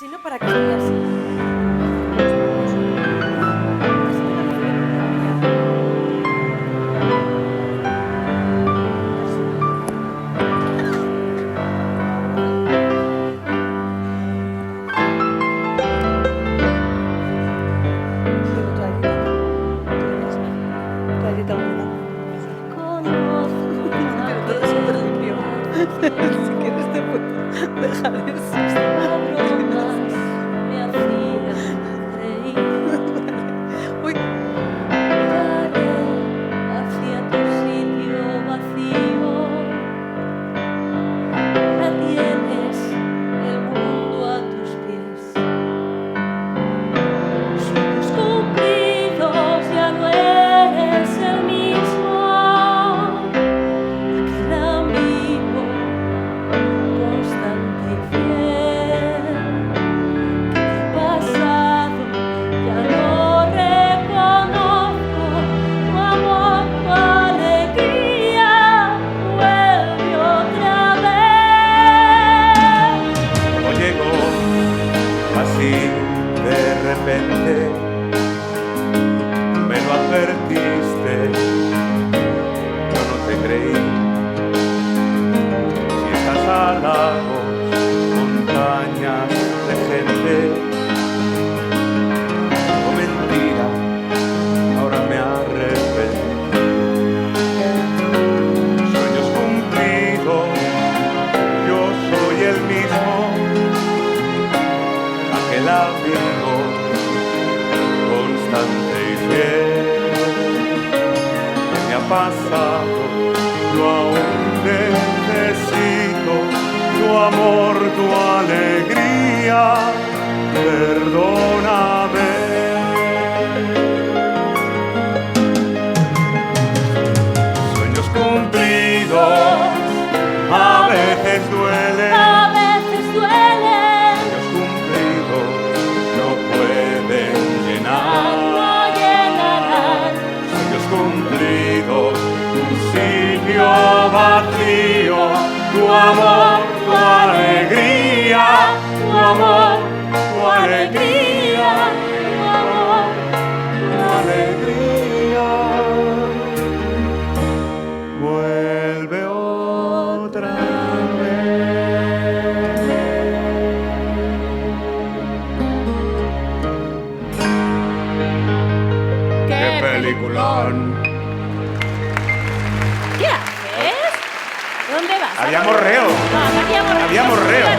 Si no, ¿para qué sería así? Toallita húmeda. Pero todo es súper limpio. Si quieres te puedo dejar eso. Me hacía reír. Uy, Miraré hacia tu sitio vacío. Ahora tienes el mundo a tus pies. Sueños cumplidos, ya no eres el mismo. Aquel amigo constante y fiel que te ha pasado, ya no reconozco tu amor, tu alegría vuelve otra vez. No llegó así de repente, me lo advertiste, yo no te creí. Si estás a lagos, montañas de gente, o mentira, ahora me arrepentí. Sueños cumplidos, yo soy el mismo, aquel amigo constante y fiel que me ha pasado. Yo aún necesito tu amor, tu alegría, perdóname. Sueños cumplidos a veces duelen. A veces duele, Sueños cumplidos no pueden llenar. no llenarán. Sueños cumplidos, un sitio vacío. Tu amor, tu alegría, tu amor, tu alegría, Tu amor, tu alegría. Vuelve otra vez. ¡Qué peliculón! ¿Qué haces? ¿Dónde vas? Había morreo. Ah, había morreo. Había morreo.